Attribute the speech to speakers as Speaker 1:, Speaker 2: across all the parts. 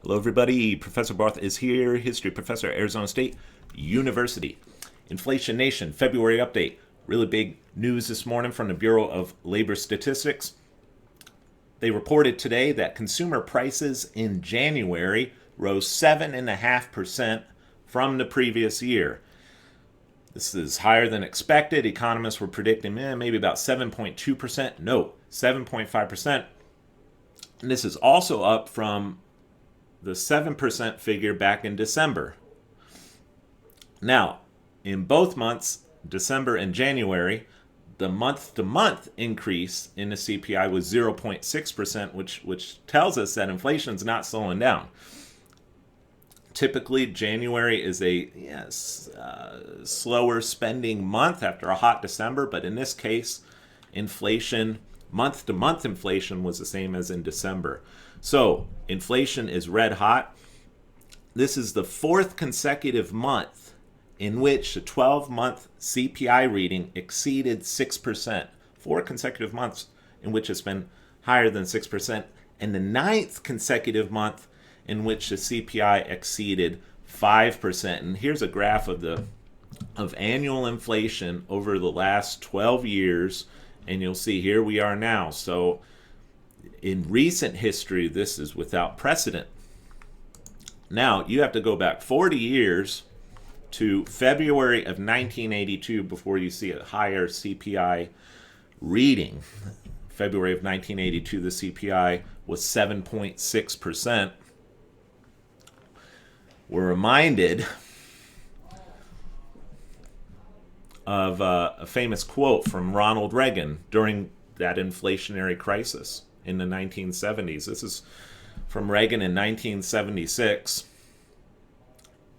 Speaker 1: Hello, everybody. Professor Barth is here, history professor at Arizona State University. Inflation Nation, February update. Really big news this morning from the Bureau of Labor Statistics. They reported today that consumer prices in January rose 7.5% from the previous year. This is higher than expected. Economists were predicting maybe about 7.2%. No, 7.5%. And this is also up from the 7% figure back in December. Now, in both months, December and January, the month-to-month increase in the CPI was 0.6%, which tells us that inflation is not slowing down. Typically, January is a slower spending month after a hot December, but in this case, inflation, month-to-month inflation was the same as in December. So, inflation is red hot. This is the fourth consecutive month in which the 12-month CPI reading exceeded 6%. 4 consecutive months in which it's been higher than 6%, and the ninth consecutive month in which the CPI exceeded 5%. And here's a graph of annual inflation over the last 12 years, and you'll see here we are now. So in recent history, this is without precedent. Now, you have to go back 40 years to February of 1982 before you see a higher CPI reading. February of 1982, the CPI was 7.6%. We're reminded of a famous quote from Ronald Reagan during that inflationary crisis in the 1970s. This is from Reagan in 1976.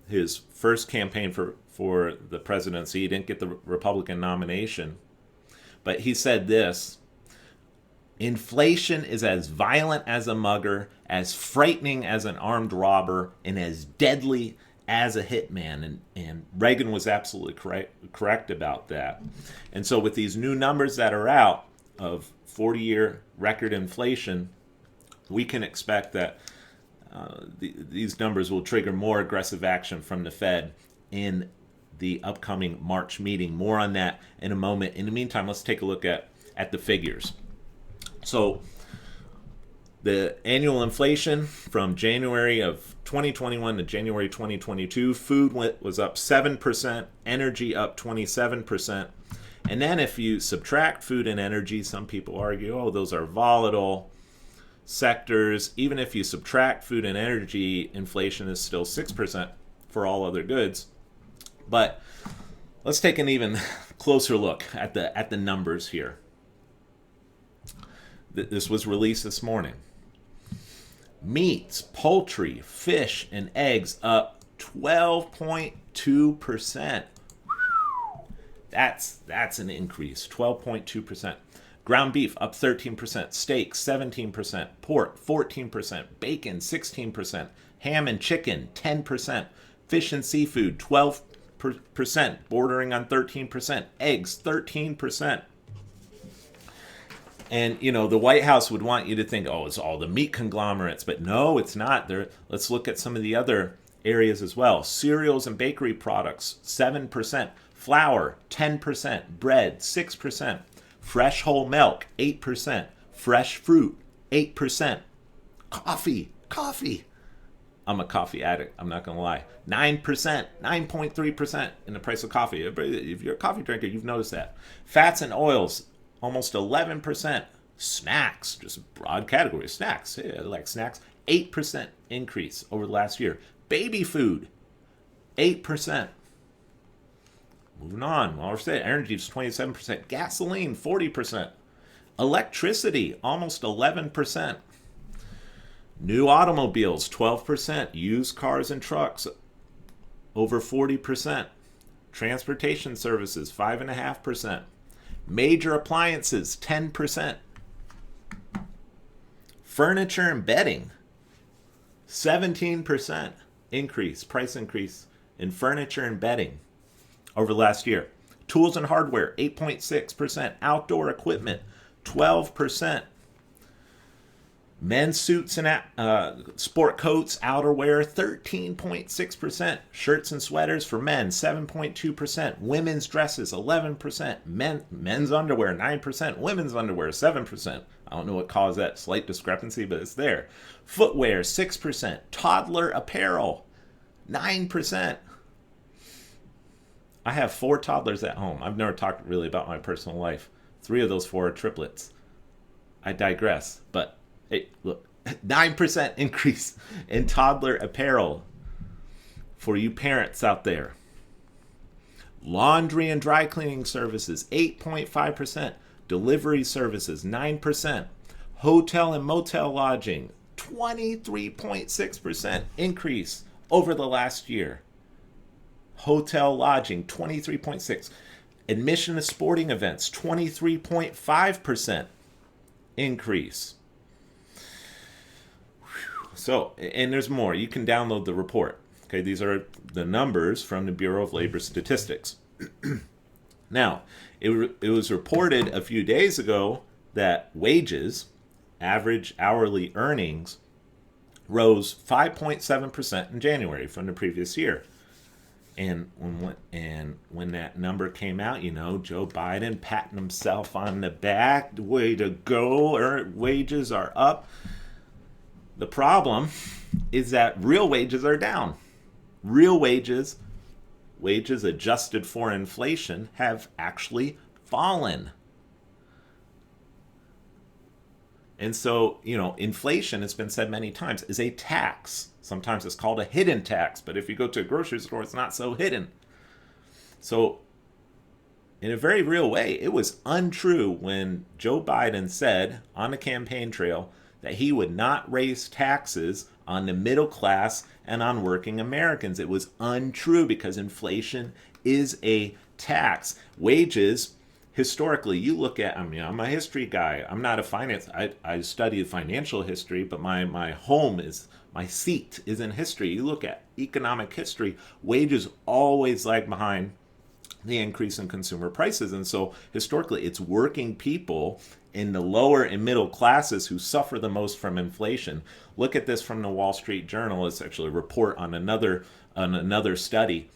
Speaker 1: His first campaign for the presidency. He didn't get the Republican nomination. But he said this: inflation is as violent as a mugger, as frightening as an armed robber, and as deadly as a hitman. And Reagan was absolutely correct about that. And so with these new numbers that are out of 40-year record inflation, we can expect that these numbers will trigger more aggressive action from the Fed in the upcoming March meeting. More on that in a moment. In the meantime, let's take a look at the figures. So the annual inflation from January of 2021 to January 2022, food was up 7%, energy up 27%. And then if you subtract food and energy, some people argue, oh, those are volatile sectors. Even if you subtract food and energy, inflation is still 6% for all other goods. But let's take an even closer look at the numbers here. This was released this morning. Meats, poultry, fish, and eggs up 12.2%. That's an increase, 12.2%. Ground beef up 13%, steak 17%, pork 14%, bacon 16%, ham and chicken 10%, fish and seafood 12%, bordering on 13%, eggs 13%. And, the White House would want you to think, oh, it's all the meat conglomerates. But no, it's not. Let's look at some of the other areas as well. Cereals and bakery products, 7%. Flour, 10%. Bread, 6%. Fresh whole milk, 8%. Fresh fruit, 8%. Coffee. I'm a coffee addict, I'm not going to lie. 9%, 9.3% in the price of coffee. If you're a coffee drinker, you've noticed that. Fats and oils, almost 11%. Snacks, just a broad category of snacks. Yeah, I like snacks. 8% increase over the last year. Baby food, 8%. Moving on. Well, we're saying energy is 27%. Gasoline, 40%. Electricity, almost 11%. New automobiles, 12%. Used cars and trucks, over 40%. Transportation services, 5.5%. Major appliances, 10%. Furniture and bedding, 17% price increase in furniture and bedding over last year. Tools and hardware, 8.6%. Outdoor equipment, 12%. Men's suits and sport coats, outerwear, 13.6%. Shirts and sweaters for men, 7.2%. Women's dresses, 11%. Men's underwear, 9%. Women's underwear, 7%. I don't know what caused that slight discrepancy, but it's there. Footwear, 6%. Toddler apparel, 9%. I have 4 toddlers at home. I've never talked really about my personal life. 3 of those 4 are triplets. I digress, but hey, look, 9% increase in toddler apparel for you parents out there. Laundry and dry cleaning services, 8.5%. Delivery services, 9%. Hotel and motel lodging, 23.6% increase over the last year. Hotel lodging, 23.6%. Admission to sporting events, 23.5% increase. So, and there's more. You can download the report. Okay, these are the numbers from the Bureau of Labor Statistics. Now, it was reported a few days ago that wages, average hourly earnings, rose 5.7% in January from the previous year. And when that number came out, you know, Joe Biden patting himself on the back, way to go, wages are up. The problem is that real wages are down. Real wages adjusted for inflation, have actually fallen. And so, you know, inflation, it's been said many times, is a tax. Sometimes it's called a hidden tax, but if you go to a grocery store, it's not so hidden. So, in a very real way, it was untrue when Joe Biden said on the campaign trail that he would not raise taxes on the middle class and on working Americans. It was untrue because inflation is a tax. Wages, historically, you look at, I'm a history guy. I'm not a finance. I studied financial history, but my home is, my seat is in history. You look at economic history, wages always lag behind the increase in consumer prices. And so historically, it's working people in the lower and middle classes who suffer the most from inflation. Look at this from the Wall Street Journal. It's actually a report on another study.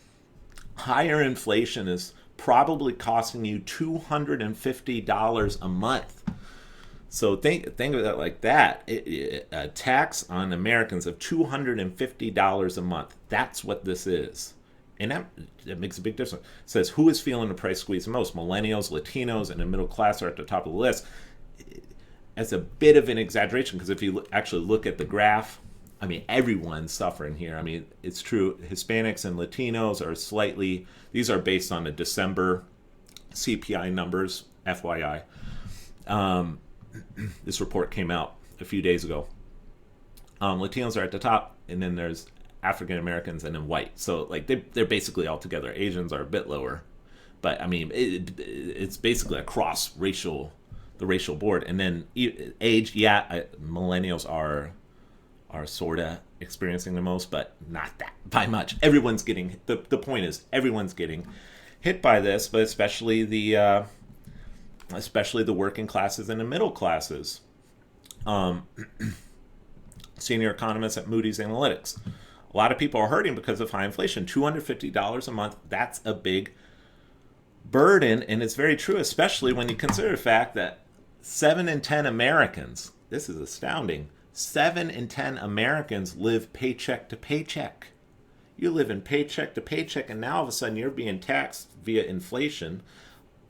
Speaker 1: Higher inflation is probably costing you $250 a month. So think of it like that. A tax on Americans of $250 a month. That's what this is. And that makes a big difference. It says, who is feeling the price squeeze the most? Millennials, Latinos, and the middle class are at the top of the list. It's a bit of an exaggeration because if you actually look at the graph, everyone's suffering here. It's true. Hispanics and Latinos are slightly, these are based on the December CPI numbers, FYI. This report came out a few days ago. Latinos are at the top, and then there's African Americans and then white. So they're basically all together. Asians are a bit lower, but it's basically across the racial board. And then age, millennials are sort of experiencing the most, but not that by much. Everyone's getting, the point is everyone's getting hit by this, but especially the working classes and the middle classes. Senior economist at Moody's Analytics. A lot of people are hurting because of high inflation. $250 a month, that's a big burden, and it's very true, especially when you consider the fact that 7 in 10 Americans, this is astounding, 7 in 10 Americans live paycheck to paycheck. You live in paycheck to paycheck, and now all of a sudden you're being taxed via inflation,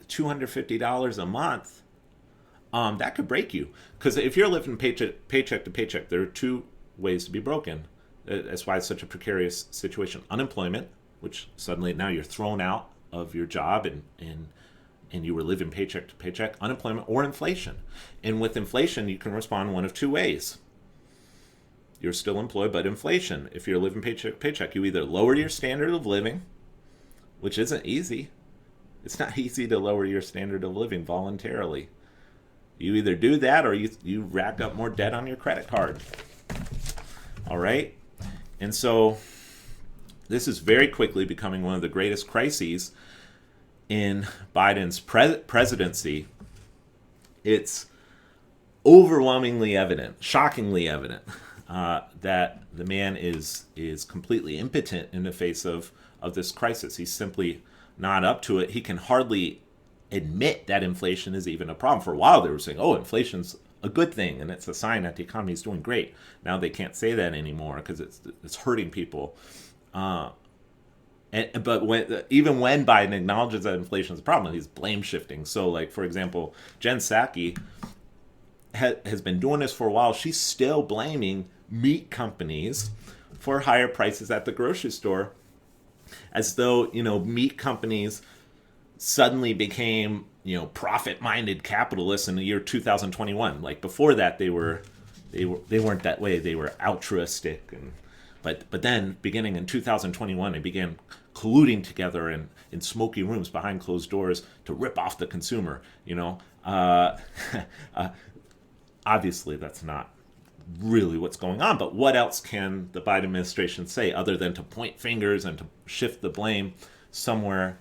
Speaker 1: $250 a month. That could break you. Because if you're living paycheck to paycheck, there are 2 ways to be broken. That's why it's such a precarious situation. Unemployment, which suddenly now you're thrown out of your job and you were living paycheck to paycheck. Unemployment or inflation. And with inflation, you can respond one of 2 ways. You're still employed, but inflation. If you're living paycheck to paycheck, you either lower your standard of living, which isn't easy. It's not easy to lower your standard of living voluntarily. You either do that or you rack up more debt on your credit card. All right? And so this is very quickly becoming one of the greatest crises in Biden's presidency. It's overwhelmingly evident, shockingly evident, that the man is completely impotent in the face of this crisis. He's simply not up to it. He can hardly admit that inflation is even a problem. For a while, they were saying, "Oh, inflation's a good thing, and it's a sign that the economy is doing great." Now they can't say that anymore because it's hurting people. But even when Biden acknowledges that inflation is a problem, he's blame shifting. So, like, for example, Jen Psaki has been doing this for a while. She's still blaming meat companies for higher prices at the grocery store, as though, meat companies suddenly became, profit-minded capitalists in the year 2021. Like, before that, they weren't that way. They were altruistic, but then beginning in 2021, they began colluding together in smoky rooms behind closed doors to rip off the consumer. Obviously, that's not really what's going on. But what else can the Biden administration say other than to point fingers and to shift the blame somewhere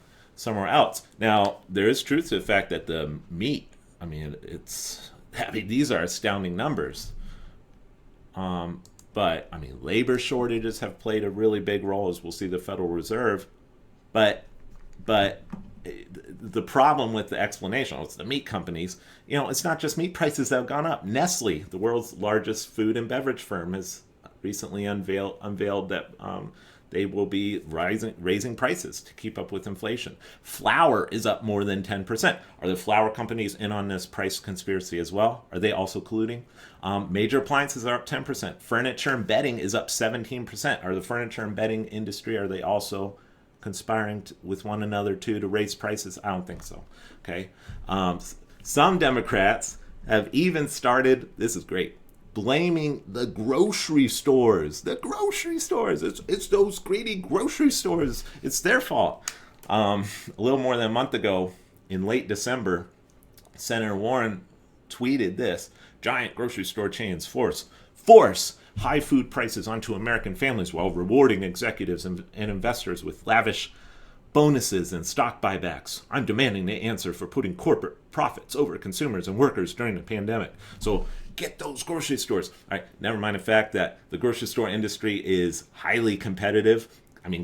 Speaker 1: else? Now, there is truth to the fact that the meat, these are astounding numbers. But labor shortages have played a really big role, as we'll see the Federal Reserve. But the problem with the explanation, it's the meat companies. It's not just meat prices that have gone up. Nestle, the world's largest food and beverage firm, has recently unveiled that they will be raising prices to keep up with inflation. Flour is up more than 10%. Are the flour companies in on this price conspiracy as well? Are they also colluding? Major appliances are up 10%. Furniture and bedding is up 17%. Are the furniture and bedding industry, are they also conspiring with one another to raise prices? I don't think so. Okay. Some Democrats have even started, this is great, blaming the grocery stores. The grocery stores. It's those greedy grocery stores. It's their fault. A little more than a month ago, in late December, Senator Warren tweeted this: "Giant grocery store chains force high food prices onto American families while rewarding executives and investors with lavish bonuses and stock buybacks. I'm demanding the answer for putting corporate profits over consumers and workers during the pandemic." So get those grocery stores. All right, never mind the fact that the grocery store industry is highly competitive.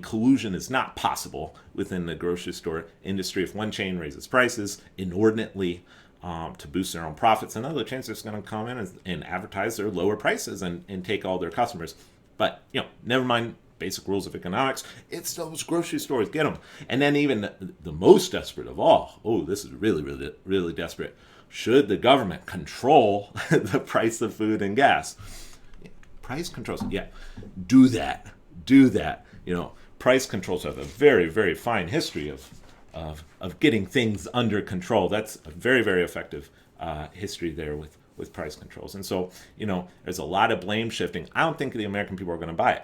Speaker 1: Collusion is not possible within the grocery store industry. If one chain raises prices inordinately to boost their own profits, another chain is going to come in and advertise their lower prices and take all their customers. But, never mind basic rules of economics. It's those grocery stores. Get them. And then even the most desperate of all, this is really, really, really desperate. Should the government control the price of food and gas? Price controls. Yeah, do that. Price controls have a very, very fine history of getting things under control. That's a very, very effective history there with price controls. And so, there's a lot of blame shifting. I don't think the American people are going to buy it.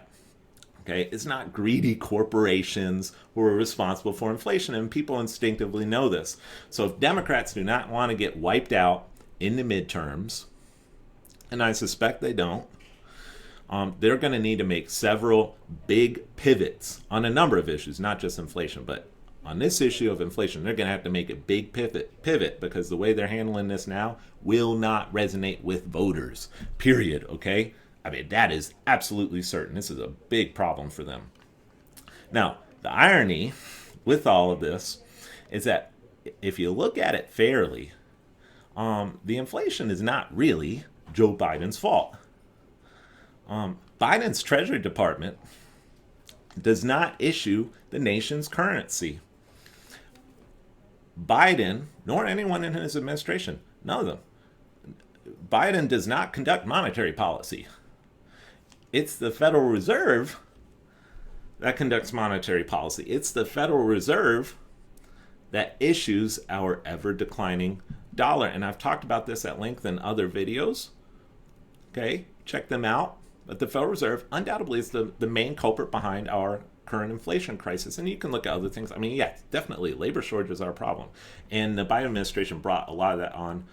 Speaker 1: Okay, it's not greedy corporations who are responsible for inflation, and people instinctively know this. So if Democrats do not want to get wiped out in the midterms, and I suspect they don't, they're going to need to make several big pivots on a number of issues, not just inflation, but on this issue of inflation, they're going to have to make a big pivot because the way they're handling this now will not resonate with voters, period, okay? That is absolutely certain. This is a big problem for them. Now, the irony with all of this is that if you look at it fairly, the inflation is not really Joe Biden's fault. Biden's Treasury Department does not issue the nation's currency. Biden, nor anyone in his administration, none of them, Biden does not conduct monetary policy. It's the Federal Reserve that conducts monetary policy. It's the Federal Reserve that issues our ever-declining dollar. And I've talked about this at length in other videos. Okay, check them out. But the Federal Reserve undoubtedly is the main culprit behind our current inflation crisis. And you can look at other things. Definitely, labor shortages are a problem. And the Biden administration brought a lot of that on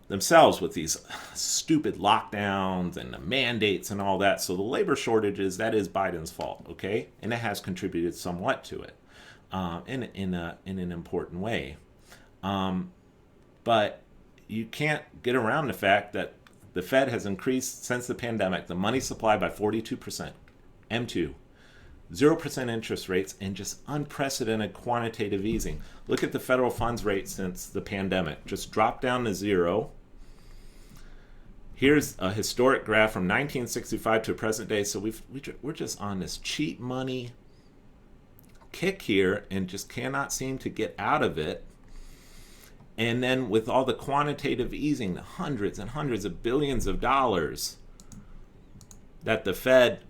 Speaker 1: themselves with these stupid lockdowns and the mandates and all that. So the labor shortages, that is Biden's fault, okay? And it has contributed somewhat to it in an important way. But, you can't get around the fact that the Fed has increased since the pandemic the money supply by 42%. M2. 0% interest rates and just unprecedented quantitative easing. Look at the federal funds rate since the pandemic. Just dropped down to 0. Here's a historic graph from 1965 to present day. So we're just on this cheap money kick here and just cannot seem to get out of it. And then with all the quantitative easing, the hundreds and hundreds of billions of dollars that the Fed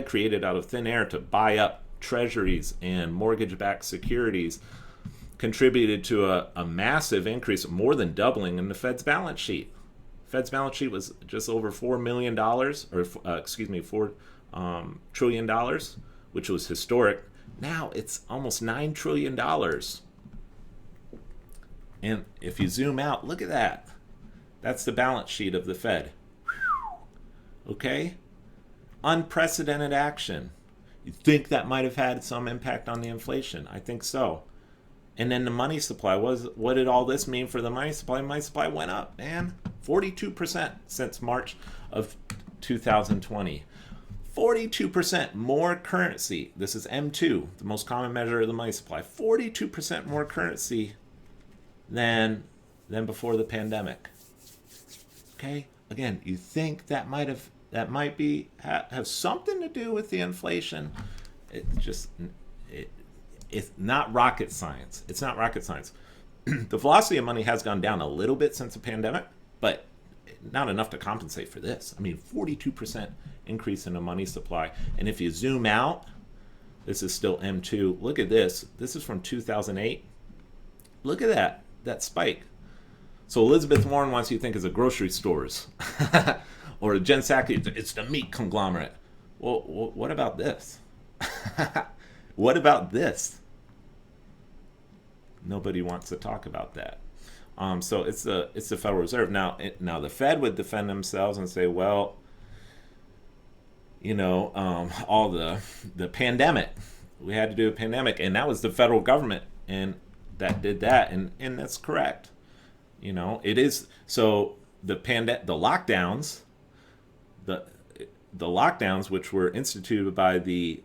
Speaker 1: created out of thin air to buy up treasuries and mortgage-backed securities contributed to a massive increase, more than doubling in the Fed's balance sheet. Fed's balance sheet was just over $4 trillion, which was historic. Now it's almost $9 trillion. And if you zoom out, look at that. That's the balance sheet of the Fed. Okay? Unprecedented action. You think that might have had some impact on the inflation? I think so. And then the money supply, what did all this mean for the money supply? Money supply went up, man. 42% since March of 2020. 42% more currency. This is M2, the most common measure of the money supply. 42% more currency than before the pandemic. Okay? Again, you think that might have something to do with the inflation. It's not rocket science. It's not rocket science. The velocity of money has gone down a little bit since the pandemic, but not enough to compensate for this. I mean, 42% increase in the money supply. And if you zoom out, this is still M2. Look at this. This is from 2008. Look at that spike. So Elizabeth Warren wants you to think it's a grocery stores. Or Jen Psaki, it's the meat conglomerate. Well, what about this? What about this? Nobody wants to talk about that. So it's the Federal Reserve. Now the Fed would defend themselves and say, well, all the pandemic, we had to do a pandemic, and that was the federal government, and that did that, and that's correct. It is. So the lockdowns, the lockdowns, which were instituted by the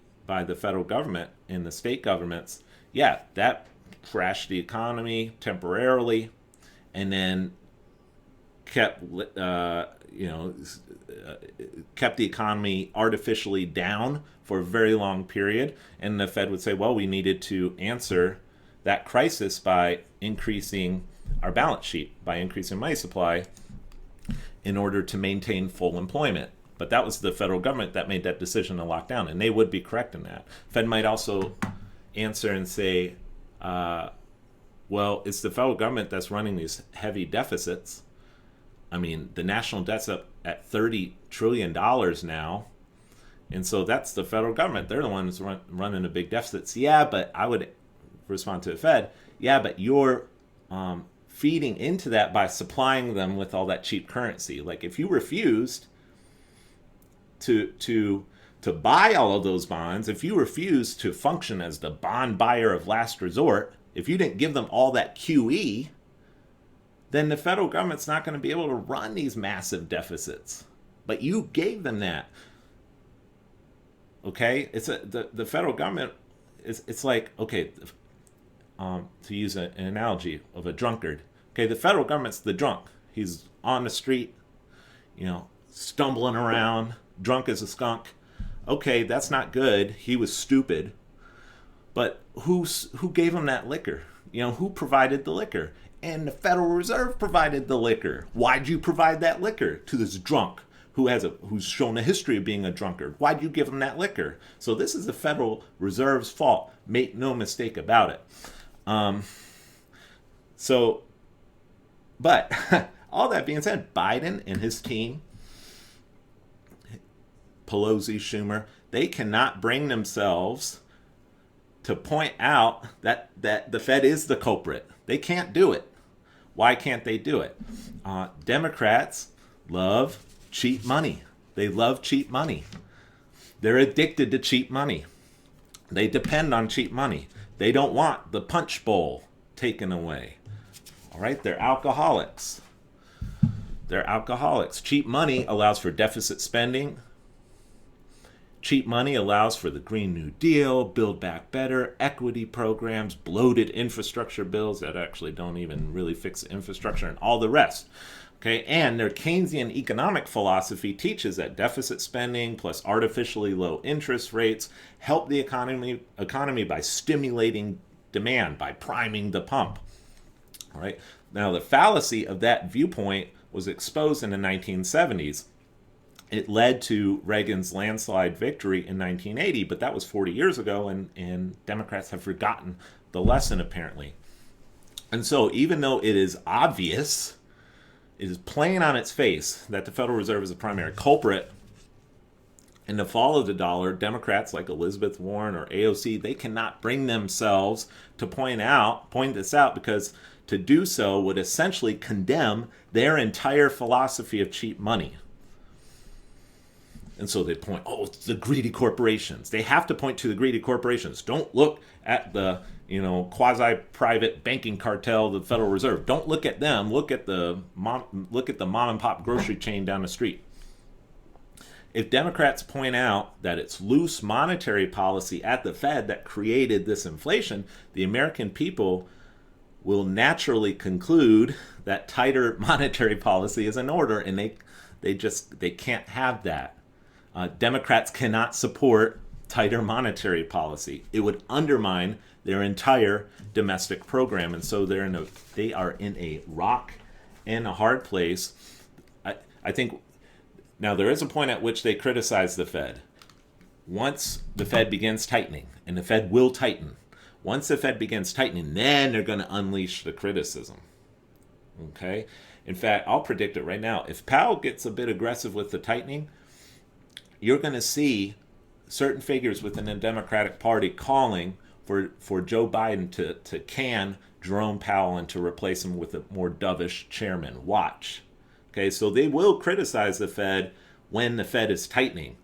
Speaker 1: federal government and the state governments, that crashed the economy temporarily, and then kept the economy artificially down for a very long period. And the Fed would say, well, we needed to answer that crisis by increasing our balance sheet, by increasing money supply in order to maintain full employment. But that was the federal government that made that decision to lock down, and they would be correct in that. Fed might also answer and say, well, it's the federal government that's running these heavy deficits. I mean, the national debt's up at $30 trillion now, and so that's the federal government. They're the ones running the big deficits. Yeah, but I would respond to the Fed, yeah, but you're feeding into that by supplying them with all that cheap currency. Like, if you refused to buy all of those bonds, if you refuse to function as the bond buyer of last resort, if you didn't give them all that QE, then the federal government's not going to be able to run these massive deficits. But you gave them that. Okay? The federal government it's like, okay, to use an analogy of a drunkard. Okay, the federal government's the drunk. He's on the street, stumbling around, drunk as a skunk. Okay, that's not good. He was stupid. But who gave him that liquor? Who provided the liquor? And the Federal Reserve provided the liquor. Why'd you provide that liquor to this drunk who's shown a history of being a drunkard? Why'd you give him that liquor? So this is the Federal Reserve's fault. Make no mistake about it. But all that being said, Biden and his team, Pelosi, Schumer, they cannot bring themselves to point out that the Fed is the culprit. They can't do it. Why can't they do it? Democrats love cheap money. They love cheap money. They're addicted to cheap money. They depend on cheap money. They don't want the punch bowl taken away. All right, they're alcoholics. They're alcoholics. Cheap money allows for deficit spending. Cheap money allows for the Green New Deal, Build Back Better, equity programs, bloated infrastructure bills that actually don't even really fix the infrastructure, and all the rest. Okay, and their Keynesian economic philosophy teaches that deficit spending plus artificially low interest rates help the economy by stimulating demand, by priming the pump. All right. Now, the fallacy of that viewpoint was exposed in the 1970s. It led to Reagan's landslide victory in 1980, but that was 40 years ago, and Democrats have forgotten the lesson, apparently. And so, even though it is obvious, it is plain on its face that the Federal Reserve is the primary culprit in the fall of the dollar, Democrats like Elizabeth Warren or AOC, they cannot bring themselves to point this out, because to do so would essentially condemn their entire philosophy of cheap money. And so they point, it's the greedy corporations. They have to point to the greedy corporations. Don't look at the, quasi-private banking cartel, the Federal Reserve. Don't look at them. Look at the mom and pop grocery chain down the street. If Democrats point out that it's loose monetary policy at the Fed that created this inflation, the American people will naturally conclude that tighter monetary policy is in order, and they can't have that. Democrats cannot support tighter monetary policy. It would undermine their entire domestic program, and so they are in a rock and a hard place. I think now there is a point at which they criticize the Fed. Once the Fed begins tightening, and the Fed will tighten, once the Fed begins tightening, then they're going to unleash the criticism. Okay? In fact, I'll predict it right now. If Powell gets a bit aggressive with the tightening, you're going to see certain figures within the Democratic Party calling for Joe Biden to can Jerome Powell and to replace him with a more dovish chairman. Watch. Okay, so they will criticize the Fed when the Fed is tightening,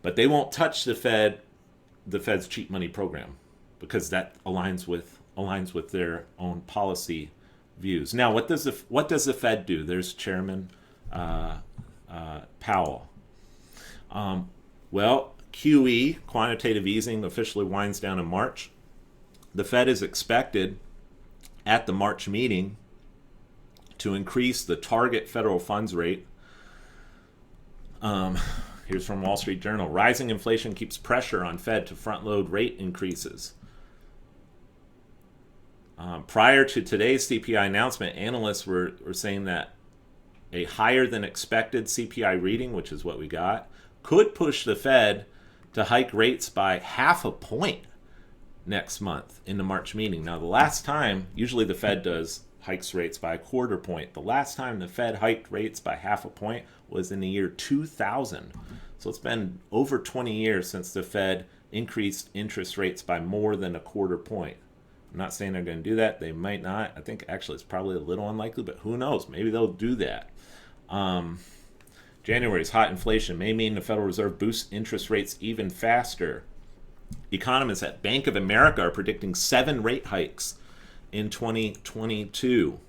Speaker 1: but they won't touch the Fed's cheap money program, because that aligns with their own policy views. Now, what does the Fed do? There's Chairman Powell. QE, quantitative easing, officially winds down in March. The Fed is expected at the March meeting to increase the target federal funds rate. Here's from Wall Street Journal. Rising inflation keeps pressure on Fed to front-load rate increases. Prior to today's CPI announcement, analysts were saying that a higher than expected CPI reading, which is what we got, could push the Fed to hike rates by 0.5 point next month in the March meeting. Now, the last time, usually the Fed hikes rates by 0.25 point. The last time the Fed hiked rates by 0.5 point was in the year 2000. So it's been over 20 years since the Fed increased interest rates by more than 0.25 point. I'm not saying they're going to do that. They might not. I think actually it's probably a little unlikely, but who knows? Maybe they'll do that. January's hot inflation may mean the Federal Reserve boosts interest rates even faster. Economists at Bank of America are predicting 7 rate hikes in 2022.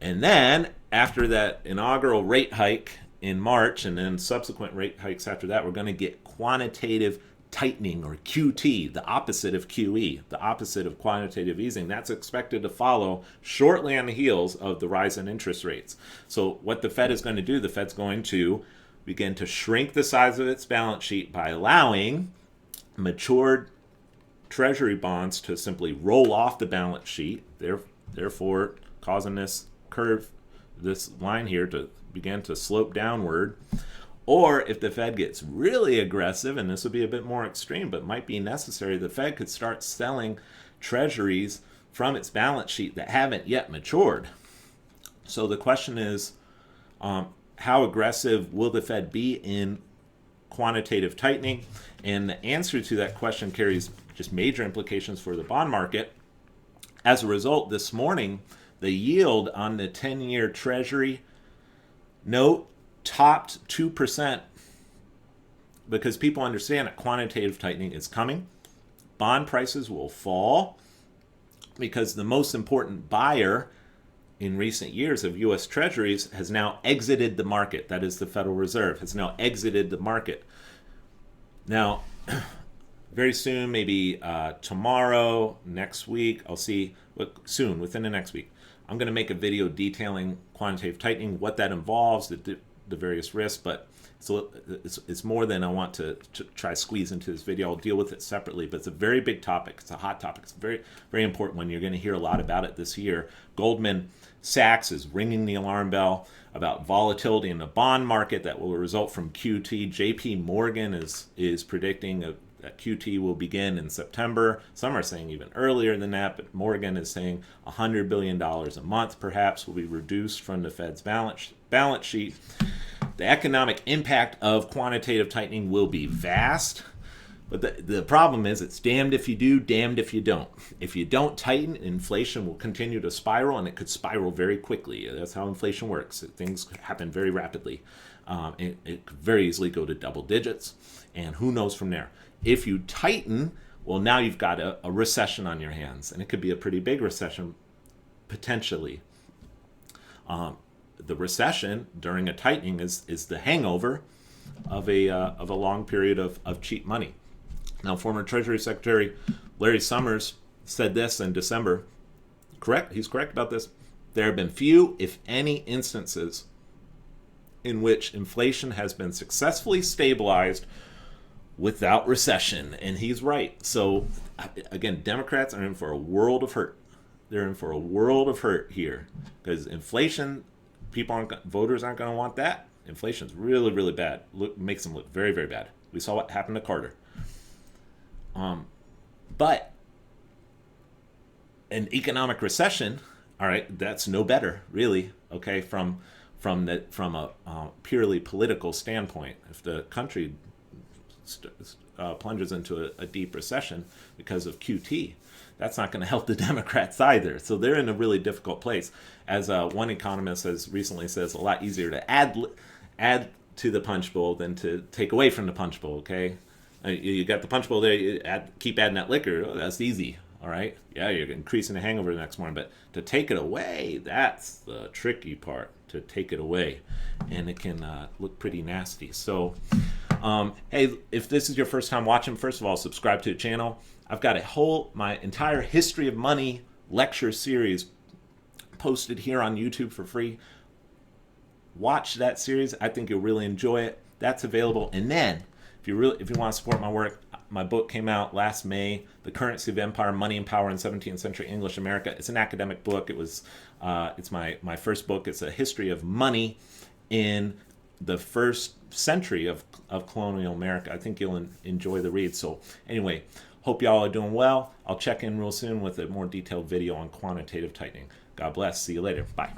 Speaker 1: And then, after that inaugural rate hike in March, and then subsequent rate hikes after that, we're going to get quantitative tightening, or QT, the opposite of QE, the opposite of quantitative easing. That's expected to follow shortly on the heels of the rise in interest rates. So what the Fed is going to do, the Fed's going to begin to shrink the size of its balance sheet by allowing matured treasury bonds to simply roll off the balance sheet, therefore causing this line here to begin to slope downward. Or if the Fed gets really aggressive, and this would be a bit more extreme, but might be necessary, the Fed could start selling treasuries from its balance sheet that haven't yet matured. So the question is, how aggressive will the Fed be in quantitative tightening? And the answer to that question carries just major implications for the bond market. As a result, this morning, the yield on the 10-year Treasury note topped 2%, because people understand that quantitative tightening is coming. Bond prices will fall. because the most important buyer in recent years of U.S. Treasuries has now exited the market. That is, the Federal Reserve has now exited the market. Now, very soon, maybe tomorrow, next week, I'll see, soon, within the next week, I'm going to make a video detailing quantitative tightening, what that involves, the various risks, but it's more than I want to try to squeeze into this video. I'll deal with it separately, but it's a very big topic. It's a hot topic. It's a very, very important one. You're going to hear a lot about it this year. Goldman Sachs is ringing the alarm bell about volatility in the bond market that will result from QT. JP Morgan is predicting that QT will begin in September. Some are saying even earlier than that, but Morgan is saying $100 billion a month perhaps will be reduced from the Fed's balance sheet. The economic impact of quantitative tightening will be vast, but the problem is it's damned if you do, damned if you don't. If you don't tighten, inflation will continue to spiral, and it could spiral very quickly. That's how inflation works. Things happen very rapidly. It could very easily go to double digits, and who knows from there. If you tighten, well, now you've got a recession on your hands, and it could be a pretty big recession, potentially. The recession during a tightening is the hangover of a long period of cheap money. Now, former Treasury Secretary Larry Summers said this in December. Correct? He's correct about this. There have been few, if any, instances in which inflation has been successfully stabilized without recession, and he's right. So, again, Democrats are in for a world of hurt. They're in for a world of hurt here because inflation. Voters aren't going to want that. Inflation's really, really bad. Makes them look very, very bad. We saw what happened to Carter. But an economic recession, all right, that's no better, really. Okay, from a purely political standpoint, if the country plunges into a deep recession because of QT, that's not going to help the Democrats either. So they're in a really difficult place. As one economist has recently said, it's a lot easier to add to the punch bowl than to take away from the punch bowl, okay? You got the punch bowl there, you keep adding that liquor, that's easy, all right? Yeah, you're increasing the hangover the next morning, but to take it away, that's the tricky part, to take it away. And it can look pretty nasty. So, hey, if this is your first time watching, first of all, subscribe to the channel. I've got my entire History of Money lecture series posted here on YouTube for free. Watch that series. I think you'll really enjoy it. That's available. And then, if you want to support my work, my book came out last May, The Currency of Empire, Money and Power in 17th Century English America. It's an academic book. It's my first book. It's a history of money in the first century of colonial America. I think you'll enjoy the read. So anyway, hope y'all are doing well. I'll check in real soon with a more detailed video on quantitative tightening. God bless. See you later. Bye.